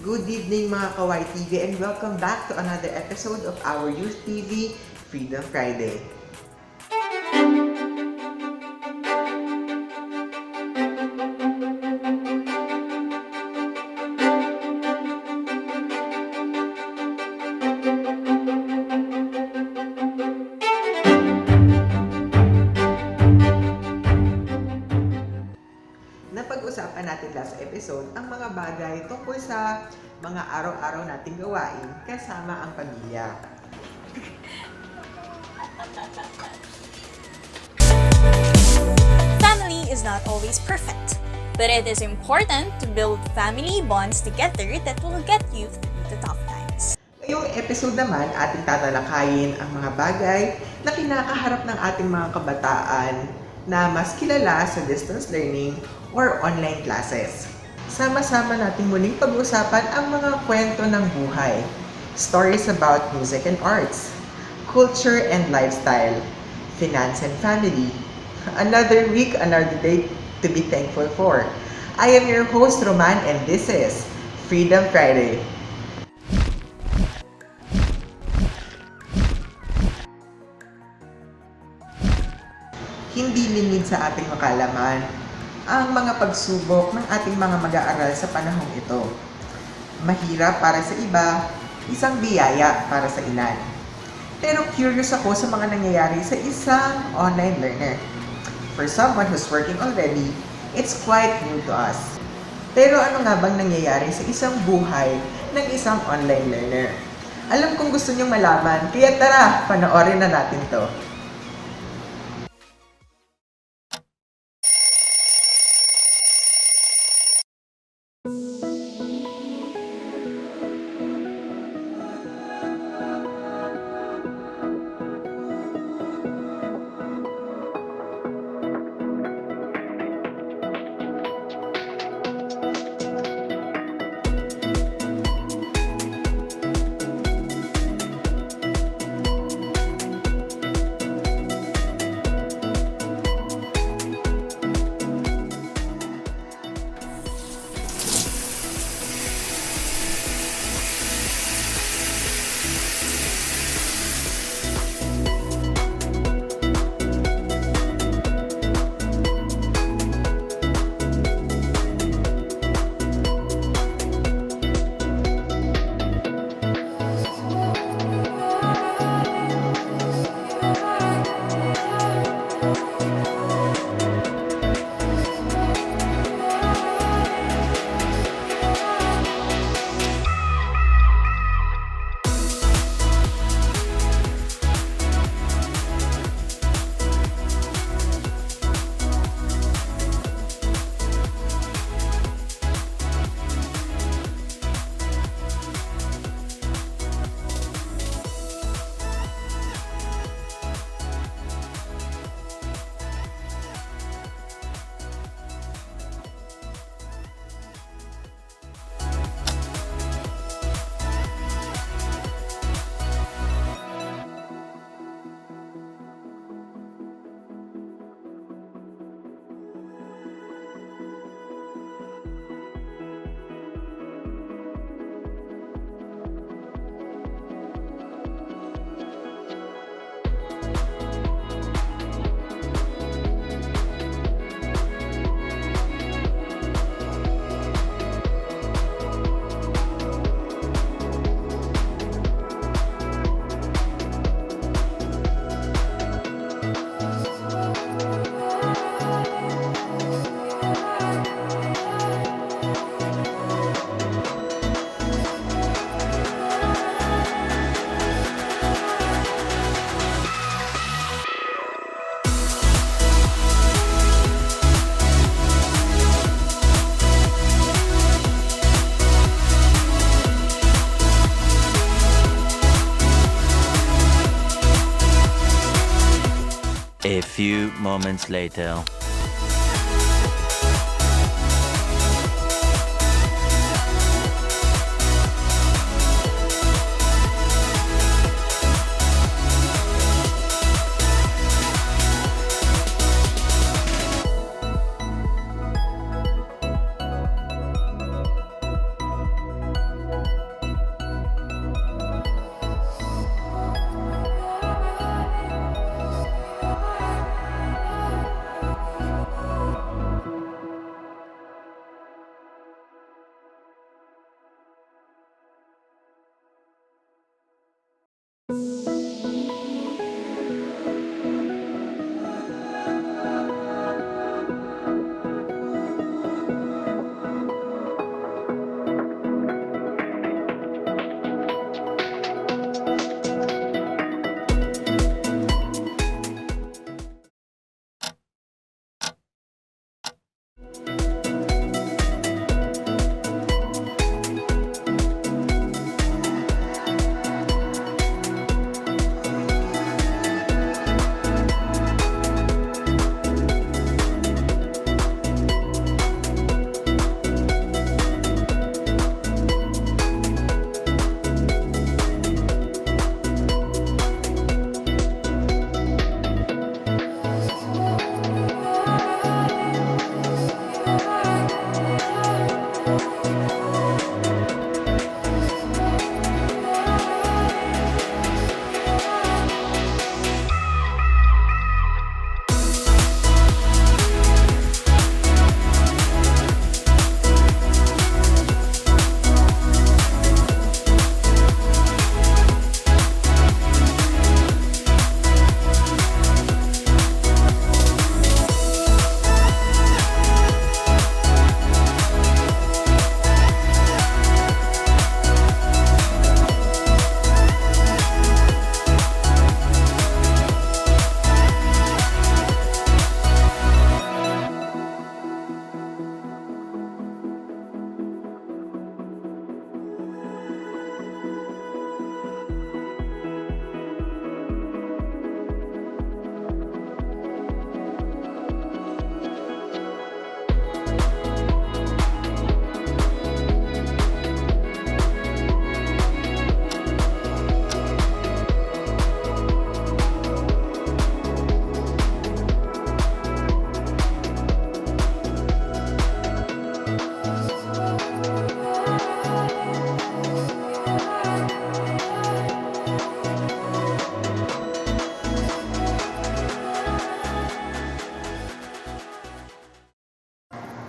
Good evening mga Ka-YTV and welcome back to another episode of our Youth TV Freedom Friday. Napag-usapan natin last episode ang mga bagay tungkol sa mga araw-araw nating gawain kasama ang pamilya. Family is not always perfect, but it is important to build family bonds together that will get you through the tough times. Ngayong episode naman, ating tatalakayin ang mga bagay na kinakaharap ng ating mga kabataan na mas kilala sa distance learning or online classes. Sama-sama nating muling pag-usapan ang mga kwento ng buhay, stories about music and arts, culture and lifestyle, finance and family. Another week, another day to be thankful for. I am your host, Roman, and this is Freedom Friday. Hindi limit sa ating makalaman ang mga pagsubok ng ating mga mag-aaral sa panahong ito. Mahirap para sa iba, isang biyaya para sa ilan. Pero curious ako sa mga nangyayari sa isang online learner. For someone who's working already, it's quite new to us. Pero ano nga bang nangyayari sa isang buhay ng isang online learner? Alam kong gusto niyong malaman, kaya tara, panoorin na natin to. A few moments later.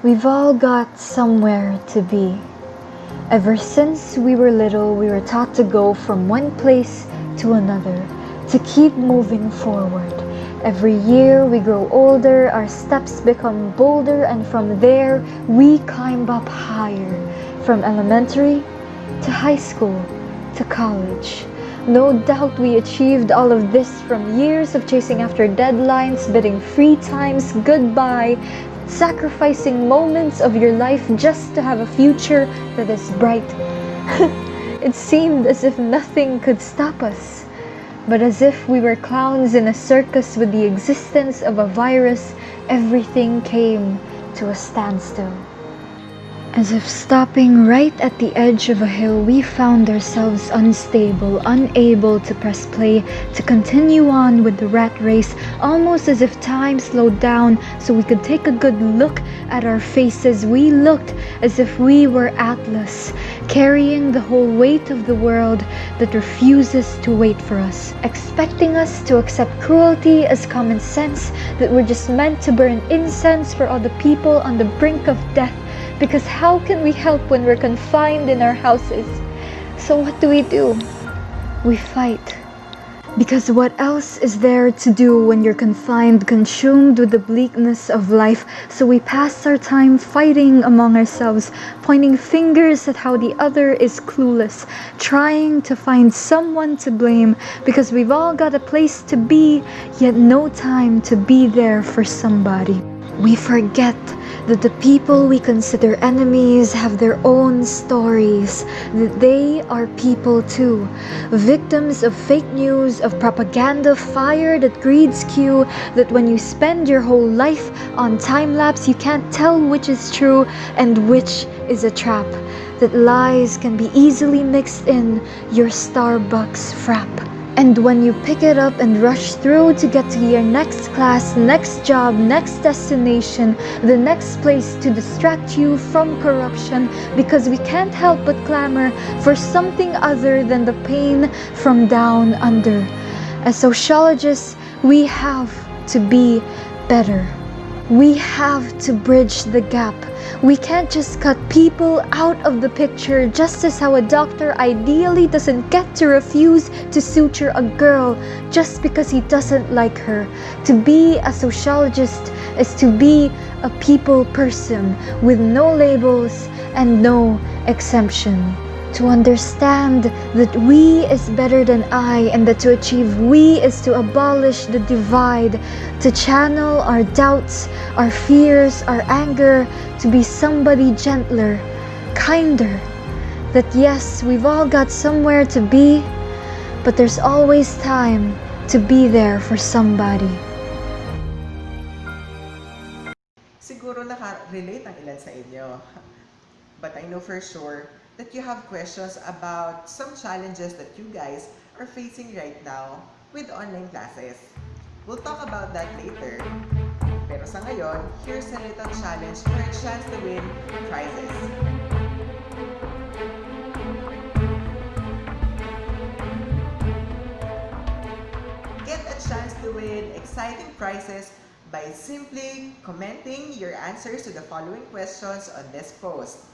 We've all got somewhere to be. Ever since we were little, we were taught to go from one place to another, to keep moving forward. Every year we grow older, our steps become bolder, and from there we climb up higher, from elementary to high school to college. No doubt we achieved all of this from years of chasing after deadlines, bidding free times goodbye, sacrificing moments of your life just to have a future that is bright. It seemed as if nothing could stop us, but as if we were clowns in a circus with the existence of a virus, everything came to a standstill. As if stopping right at the edge of a hill, we found ourselves unstable, unable to press play, to continue on with the rat race, almost as if time slowed down so we could take a good look at our faces. We looked as if we were Atlas, carrying the whole weight of the world that refuses to wait for us, expecting us to accept cruelty as common sense, that we're just meant to burn incense for all the people on the brink of death. Because how can we help when we're confined in our houses? So what do? We fight. Because what else is there to do when you're confined, consumed with the bleakness of life? So we pass our time fighting among ourselves, pointing fingers at how the other is clueless, trying to find someone to blame, because we've all got a place to be, yet no time to be there for somebody. We forget that the people we consider enemies have their own stories, that they are people too, victims of fake news, of propaganda fire that greed's cue, that when you spend your whole life on time-lapse, you can't tell which is true and which is a trap, that lies can be easily mixed in your Starbucks frap. And when you pick it up and rush through to get to your next class, next job, next destination, the next place to distract you from corruption, because we can't help but clamor for something other than the pain from down under. As sociologists, we have to be better. We have to bridge the gap. We can't just cut people out of the picture, just as how a doctor ideally doesn't get to refuse to suture a girl just because he doesn't like her. To be a sociologist is to be a people person with no labels and no exemption. To understand that we is better than I, and that to achieve we is to abolish the divide, to channel our doubts, our fears, our anger, to be somebody gentler, kinder. That yes, we've all got somewhere to be, but there's always time to be there for somebody. Siguro nakarelate ang ilan sa inyo. But I know for sure that you have questions about some challenges that you guys are facing right now with online classes. We'll talk about that later. Pero sa ngayon, here's a little challenge for a chance to win prizes. Get a chance to win exciting prizes by simply commenting your answers to the following questions on this post.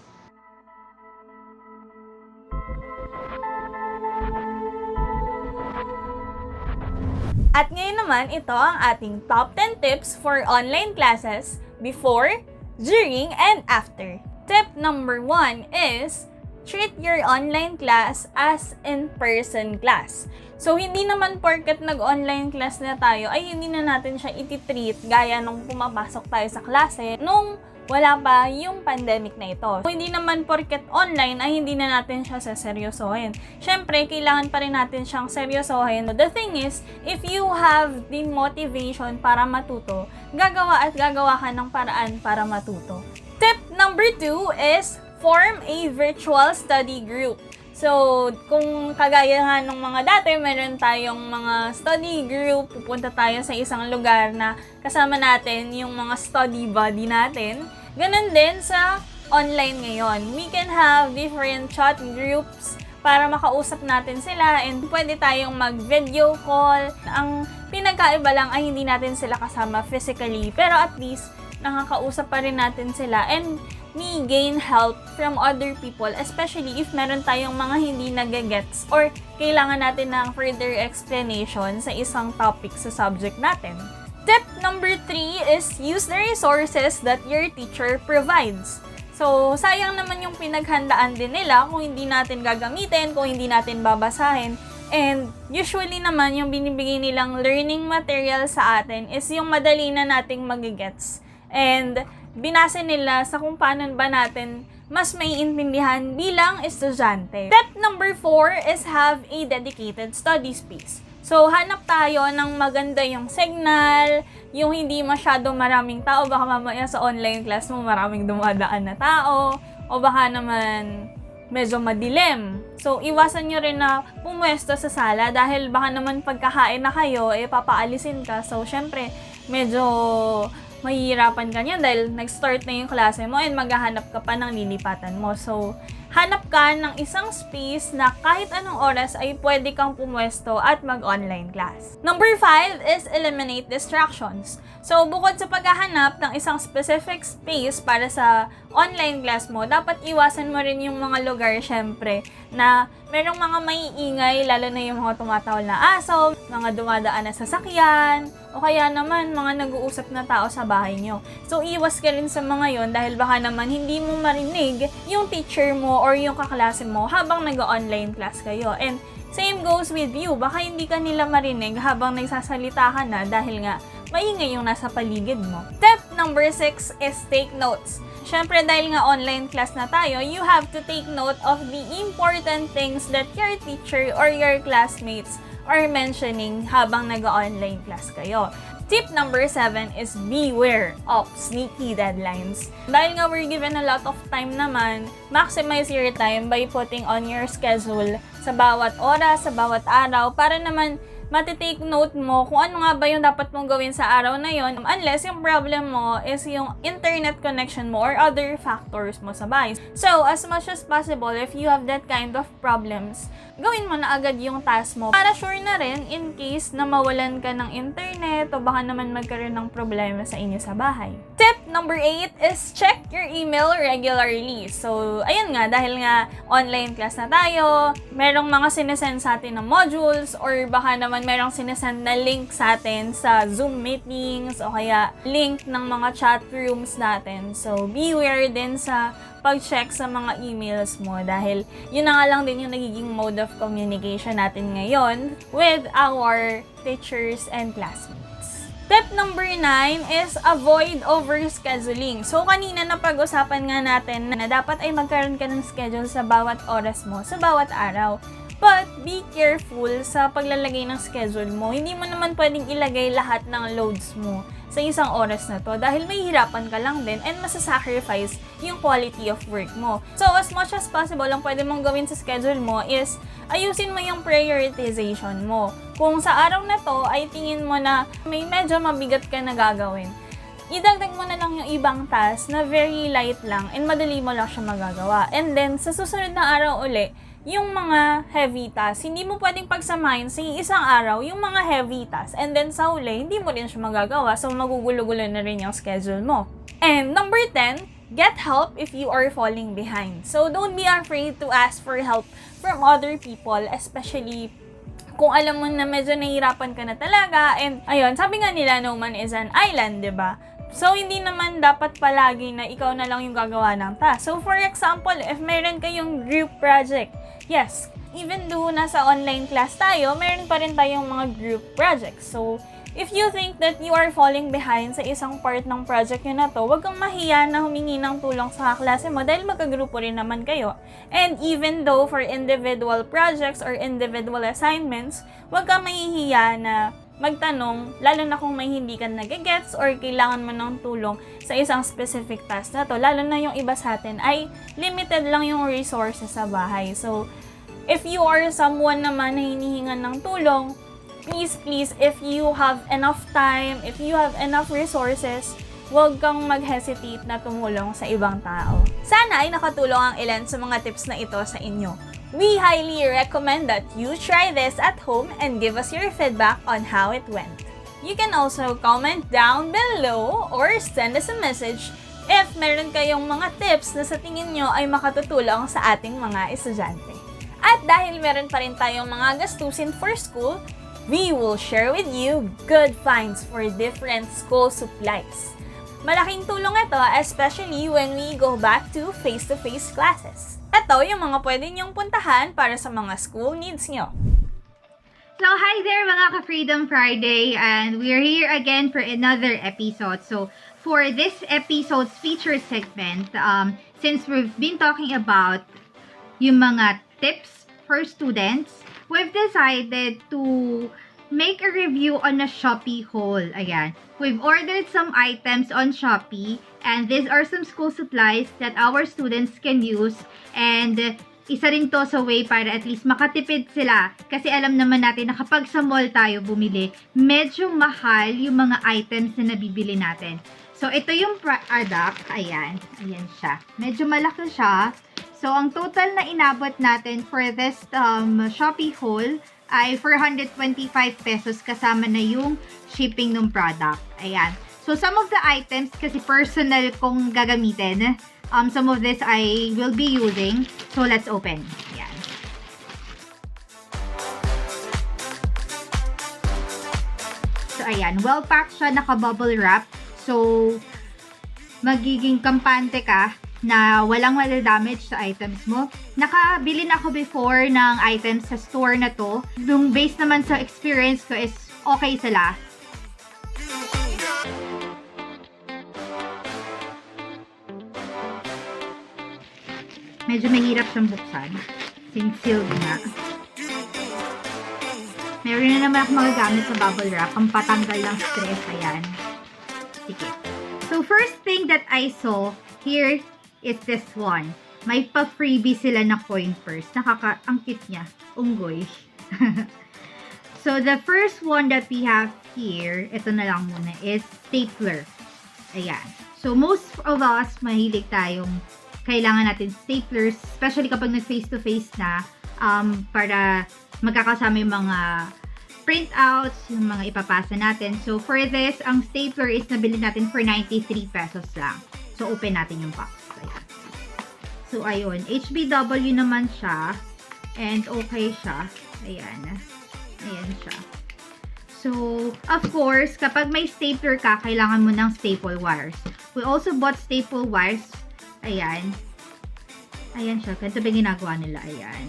At ngayon naman, ito ang ating top 10 tips for online classes before, during, and after. Tip number 1 is treat your online class as in-person class. So, hindi naman porket nag-online class na tayo ay hindi na natin siya iti-treat gaya nung pumapasok tayo sa klase nung wala pa yung pandemic na ito. So, hindi naman porket online ay hindi na natin siya seseryosohin. Siyempre, kailangan pa rin natin siyang seryosohin. The thing is, if you have the motivation para matuto, gagawa ka ng paraan para matuto. Tip number 2 is form a virtual study group. So, kung kagaya nga nung mga dati, meron tayong mga study group, pupunta tayo sa isang lugar na kasama natin yung mga study buddy natin. Ganon din sa online ngayon. We can have different chat groups para makausap natin sila and pwede tayong mag-video call. Ang pinagkaiba lang ay hindi natin sila kasama physically, pero at least nakakausap pa rin natin sila, and we gain help from other people, especially if meron tayong mga hindi nagagets or kailangan natin ng further explanation sa isang topic sa subject natin. Tip number 3 is use the resources that your teacher provides. So, sayang naman yung pinaghandaan din nila kung hindi natin gagamitin, kung hindi natin babasahin. And usually naman, yung binibigay nilang learning material sa atin is yung madali na nating magigets. And binase nila sa kung paano ba natin mas maiintindihan bilang estudyante. Step number 4 is have a dedicated study space. So, hanap tayo ng maganda yung signal, yung hindi masyado maraming tao. Baka mamaya sa online class mo maraming dumadaan na tao, o baka naman medyo madilim. So, iwasan nyo rin na pumwesto sa sala dahil baka naman pagkakain na kayo, papaalisin ka. So, syempre, medyo mahihirapan ka niya dahil nag-start na yung klase mo and maghahanap ka pa ng lilipatan mo. So, hanap ka ng isang space na kahit anong oras ay pwede kang pumwesto at mag-online class. Number 5 is eliminate distractions. So, bukod sa paghahanap ng isang specific space para sa online class mo, dapat iwasan mo rin yung mga lugar, syempre, na merong mga maiingay, lalo na yung mga tumatawal na aso, mga dumadaan na sasakyan, o kaya naman mga nag-uusap na tao sa bahay nyo. So, iwas ka rin sa mga yon dahil baka naman hindi mo marinig yung teacher mo or yung kaklase mo habang nag-online class kayo. And same goes with you, baka hindi ka nila marinig habang nagsasalita ka na dahil nga maingay yung nasa paligid mo. Step number 6 is take notes. Syempre, dahil nga online class na tayo, you have to take note of the important things that your teacher or your classmates are mentioning habang nag-online class kayo. Tip number 7 is beware of sneaky deadlines. Dahil nga we're given a lot of time naman, maximize your time by putting on your schedule sa bawat oras, sa bawat araw, para naman matitake note mo kung ano nga ba yung dapat mong gawin sa araw na yon, unless yung problem mo is yung internet connection mo or other factors mo sa bahay. So, as much as possible, if you have that kind of problems, gawin mo na agad yung task mo para sure na rin in case na mawalan ka ng internet o baka naman magkaroon ng problema sa inyo sa bahay. Tip number 8 is check your email regularly. So, ayun nga, dahil nga online class na tayo, merong mga sinesend sa atin na modules or baka naman merong sinesend na link sa atin sa Zoom meetings o kaya link ng mga chat rooms natin. So, beware din sa pag-check sa mga emails mo dahil yun na nga lang din yung nagiging mode of communication natin ngayon with our teachers and classmates. Step number 9 is avoid overscheduling. So, kanina na pag-usapan nga natin na dapat ay magkaroon ka ng schedule sa bawat oras mo, sa bawat araw. But, be careful sa paglalagay ng schedule mo. Hindi mo naman pwedeng ilagay lahat ng loads mo sa isang oras na to dahil may hirapan ka lang din and masasacrifice yung quality of work mo. So, as much as possible, ang pwede mong gawin sa schedule mo is ayusin mo yung prioritization mo. Kung sa araw na to ay tingin mo na may medyo mabigat ka na gagawin, idagdag mo na lang yung ibang task na very light lang and madali mo lang siya magagawa. And then, sa susunod na araw uli, yung mga heavy tasks, hindi mo pwedeng pagsamahin sa isang araw yung mga heavy tasks. And then sa huli, hindi mo rin siya magagawa. So, magugulo-gulo na rin yung schedule mo. And number 10, get help if you are falling behind. So, don't be afraid to ask for help from other people, especially kung alam mo na medyo nahihirapan ka na talaga. And ayun, sabi nga nila, no man is an island, diba? So, hindi naman dapat palagi na ikaw na lang yung gagawa ng task. So, for example, if meron kayong group project, yes, even though nasa online class tayo, meron pa rin tayong mga group projects. So, if you think that you are falling behind sa isang part ng project yun na to, huwag kang mahiya na humingi ng tulong sa kaklase mo dahil magkagrupo rin naman kayo. And even though for individual projects or individual assignments, huwag kang mahihiya na magtanong, lalo na kung may hindi ka nagigets or kailangan mo ng tulong sa isang specific task na to. Lalo na yung iba sa atin ay limited lang yung resources sa bahay. So, if you are someone naman na hinihingan ng tulong, please, if you have enough time, if you have enough resources, huwag kang mag-hesitate na tumulong sa ibang tao. Sana ay nakatulong ang ilan sa mga tips na ito sa inyo. We highly recommend that you try this at home and give us your feedback on how it went. You can also comment down below or send us a message if meron kayong mga tips na sa tingin nyo ay makatutulong sa ating mga estudyante. At dahil meron pa rin tayong mga gastusin for school, we will share with you good finds for different school supplies. Malaking tulong ito, especially when we go back to face-to-face classes. Ito yung mga pwede nyong puntahan para sa mga school needs nyo. So, hi there mga ka-Freedom Friday, and we're here again for another episode. So, for this episode's feature segment, since we've been talking about yung mga tips for students, we've decided to make a review on a Shopee haul. Ayan. We've ordered some items on Shopee, and these are some school supplies that our students can use, and isa rin to sa way para at least makatipid sila. Kasi alam naman natin na kapag sa mall tayo bumili, medyo mahal yung mga items na nabibili natin. So, ito yung product. Ayan. Ayan siya. Medyo malaki siya. So, ang total na inabot natin for this Shopee haul ay 425 pesos kasama na yung shipping ng product. Ayan. So, some of the items, kasi personal kong gagamitin, some of this I will be using. So, let's open. Ayan. So, ayan. Well-packed siya. Naka-bubble wrap. So, magiging kampante ka na walang damage sa items mo. Nakabili na ako before ng items sa store na to. Yung based naman sa experience ko is okay sila. Medyo mahirap siyang buksan. Since sealed na. Meron na naman ako magagamit sa bubble wrap. Ang patanggal ng stress. Ayan. Sige. So, first thing that I saw here is this one. May pa-freebie sila na coin purse. Ang cute niya. Unggoy. So, the first one that we have here, ito na lang muna, is stapler. Ayan. So, most of us, mahilig tayong kailangan natin staplers, especially kapag nag-face-to-face na, para magkakasama yung mga printouts, yung mga ipapasa natin. So, for this, ang stapler is nabili natin for 93 pesos lang. So, open natin yung box. Ayan. So, ayun. HBW naman siya. And okay siya. Ayan. Ayan siya. So, of course, kapag may stapler ka, kailangan mo ng staple wires. We also bought staple wires. Ayan. Ayan siya. Ganito ba ginagawa nila? Ayan.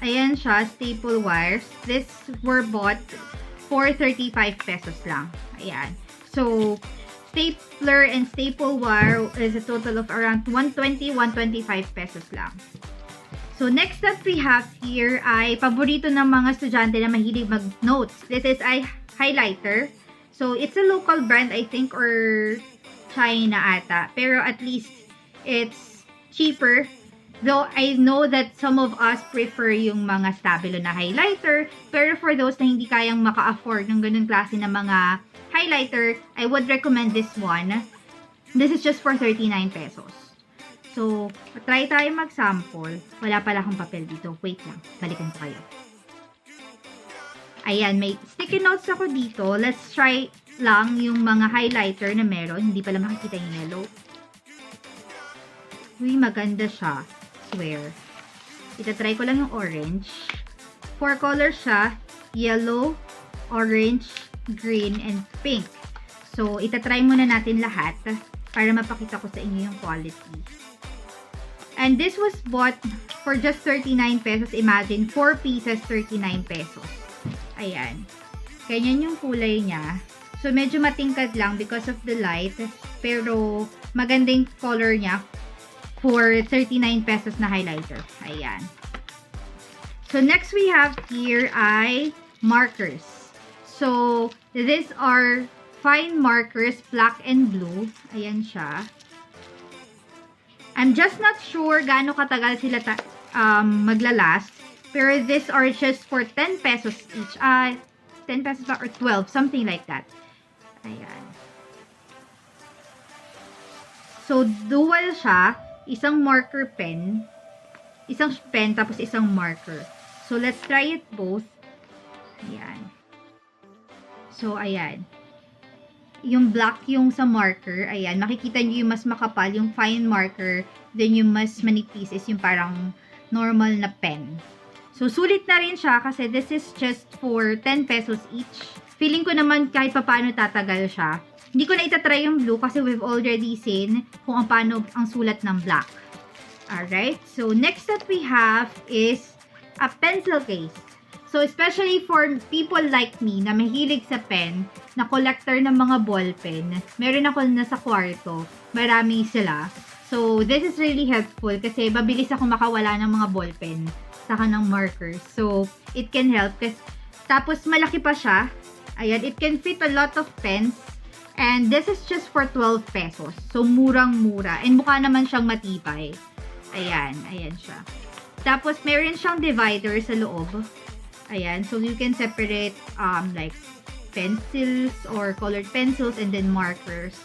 Ayan siya. Staple wires. This were bought for 35 pesos lang. Ayan. So, stapler and staple wire is a total of around 120, 125 pesos lang. So, next that we have here ay paborito ng mga estudyante na mahilig mag-notes. This is a highlighter. So, it's a local brand, I think, or China ata. Pero at least, it's cheaper. Though, I know that some of us prefer yung mga stabilo na highlighter. Pero for those na hindi kayang maka-afford ng ganun klase na mga highlighter, I would recommend this one. This is just for 39 pesos. So, try tayo mag-sample. Wala pala akong papel dito. Wait lang. Balikan ko kayo. Ayan, may sticky notes ako dito. Let's try lang yung mga highlighter na meron. Hindi pala makikita yung yellow. Uy, maganda siya. Swear. Itatry ko lang yung orange. 4 colors siya. Yellow, orange, green, and pink. So, itatry muna natin lahat para mapakita ko sa inyo yung quality. And this was bought for just 39 pesos. Imagine, 4 pieces, 39 pesos. Ayan. Ganyan yung kulay niya. So, medyo matingkad lang because of the light. Pero, magandang color niya for 39 pesos na highlighter. Ayan. So, next we have here ay markers. So, these are fine markers, black and blue. Ayan siya. I'm just not sure gaano katagal sila maglalast. Pero these are just for 10 pesos each. 10 pesos ba or 12, something like that. Ayan. So, dual siya. Isang marker pen. Isang pen, tapos isang marker. So, let's try it both. Ayan. So, ayan. Yung black yung sa marker, ayan, makikita nyo yung mas makapal, yung fine marker, then yung mas manipis is yung parang normal na pen. So, sulit na rin siya kasi this is just for 10 pesos each. Feeling ko naman kahit paano tatagal siya. Hindi ko na itatry yung blue kasi we've already seen kung paano ang sulat ng black. Alright, so next that we have is a pencil case. So, especially for people like me na mahilig sa pen, na collector ng mga ball pen, meron ako nasa kwarto, marami sila. So, this is really helpful kasi mabilis ako makawala ng mga ball pen saka ng markers. So, it can help. Tapos, malaki pa siya. Ayan, it can fit a lot of pens. And this is just for 12 pesos. So, murang-mura. And mukha naman siyang matibay. Ayan, ayan siya. Tapos, meron siyang divider sa loob. Ayan, so you can separate like pencils or colored pencils and then markers.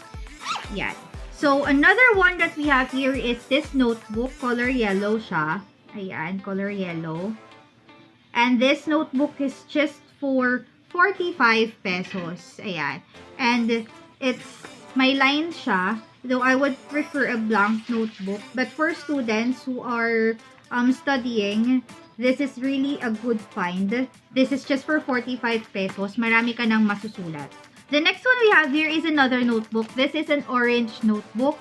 Yan. So, another one that we have here is this notebook. Color yellow siya. Ayan, color yellow. And this notebook is just for 45 pesos. Ayan. And it's, may lines siya. Though I would prefer a blank notebook. But for students who are studying, this is really a good find. This is just for 45 pesos. Marami ka nang masusulat. The next one we have here is another notebook. This is an orange notebook.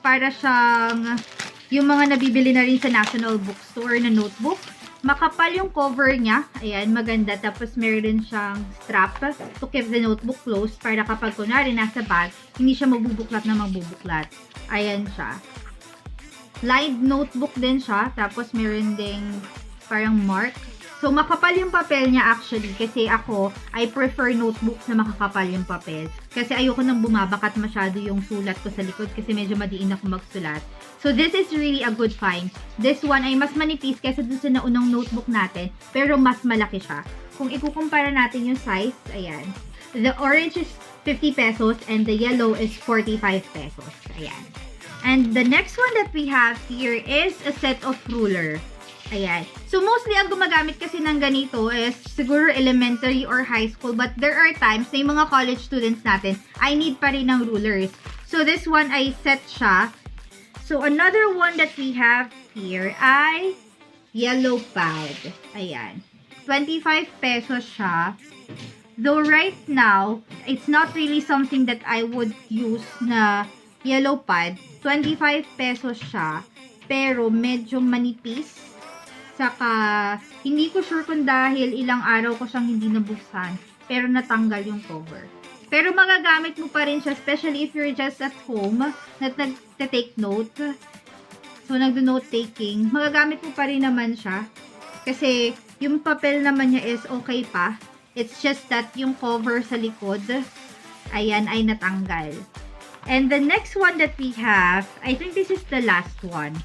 Para siyang yung mga nabibili na rin sa National Bookstore na notebook. Makapal yung cover niya. Ayan, maganda. Tapos meron siyang strap to keep the notebook closed para kapag kunwari nasa bag, hindi siya magbubuklat na magbubuklat. Ayan siya. Lined notebook din siya. Tapos meron ding parang mark. So, makapal yung papel niya actually. Kasi ako, I prefer notebooks na makakapal yung papel. Kasi ayoko nang bumabakat masyado yung sulat ko sa likod. Kasi medyo madiin ako magsulat. So, this is really a good find. This one ay mas manipis kaysa dun sa naunang notebook natin. Pero mas malaki siya. Kung ikukumpara natin yung size, ayan. The orange is 50 pesos and the yellow is 45 pesos. Ayan. And the next one that we have here is a set of ruler. Ayan. So, mostly ang gumagamit kasi ng ganito is siguro elementary or high school. But there are times na yung mga college students natin, I need pa rin ng rulers. So, this one ay set siya. So, another one that we have here ay yellow pad. Ayan. 25 pesos siya. Though right now, it's not really something that I would use na yellow pad. 25 pesos siya. Pero medyo manipis. Saka, hindi ko sure kung dahil ilang araw ko siyang hindi nabuksan. Pero natanggal yung cover. Pero magagamit mo pa rin siya, especially if you're just at home, na nag-take note. So, nagdo-note taking. Magagamit mo pa rin naman siya. Kasi, yung papel naman niya is okay pa. It's just that yung cover sa likod, ayan, ay natanggal. And the next one that we have, I think this is the last one.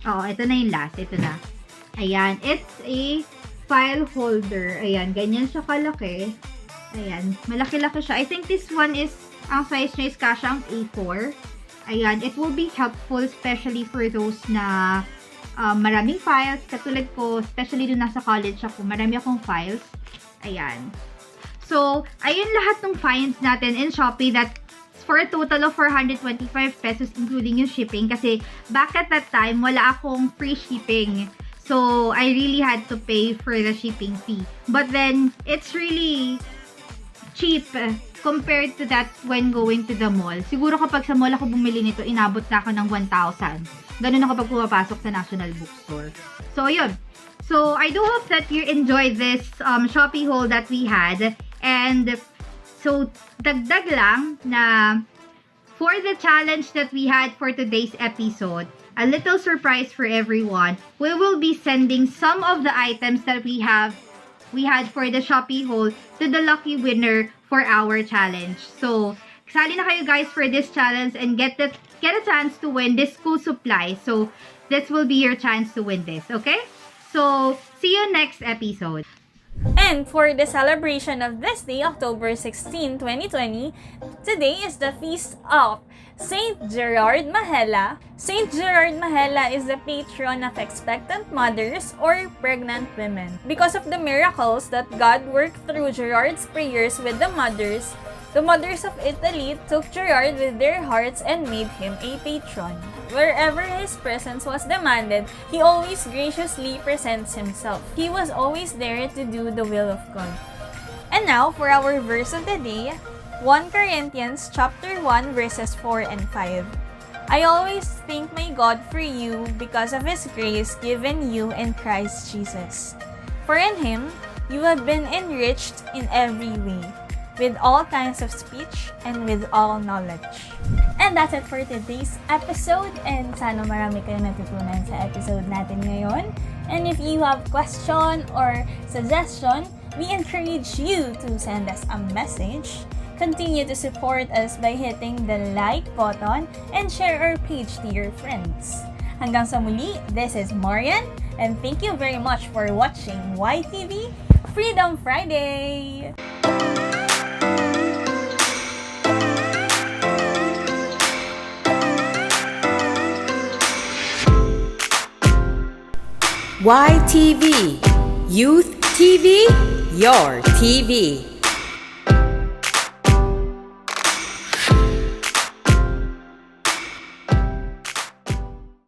Oh, ito na yung last. Ito na. Ayan. It's a file holder. Ayan. Ganyan siya kalaki. Ayan. Malaki-laki siya. I think this one is, ang size niya is kasha ang A4. Ayan. It will be helpful especially for those na maraming files. Katulad ko, especially dun nasa college ako, marami akong files. Ayan. So, ayun lahat ng finds natin in Shopee that for a total of 425 pesos including yung shipping kasi back at that time wala akong free shipping, so I really had to pay for the shipping fee, but then it's really cheap compared to that when going to the mall. Siguro kapag sa mall ako bumili nito, inabot na ako ng 1,000. Ganun ako kapag pumapasok sa National Bookstore. So yun, so I do hope that you enjoyed this Shopee haul that we had. And so, dagdag lang na for the challenge that we had for today's episode, a little surprise for everyone, we will be sending some of the items that we had for the Shopee haul to the lucky winner for our challenge. So, kasali na kayo guys for this challenge and get a chance to win this school supply. So, this will be your chance to win this, okay? So, see you next episode. And for the celebration of this day, October 16, 2020, today is the feast of Saint Gerard Mahela. Saint Gerard Mahela is the patron of expectant mothers or pregnant women. Because of the miracles that God worked through Gerard's prayers with the mothers of Italy took Gerard with their hearts and made him a patron. Wherever his presence was demanded, he always graciously presents himself. He was always there to do the will of God. And now, for our verse of the day, 1 Corinthians chapter 1 verses 4 and 5. I always thank my God for you because of His grace given you in Christ Jesus. For in Him, you have been enriched in every way, with all kinds of speech and with all knowledge. And that's it for today's episode, and sana marami kayong natutunan sa episode natin ngayon. And if you have question or suggestion, we encourage you to send us a message. Continue to support us by hitting the like button and share our page to your friends. Hanggang sa muli, this is Marianne, and thank you very much for watching YTV Freedom Friday! YTV Youth TV, your TV.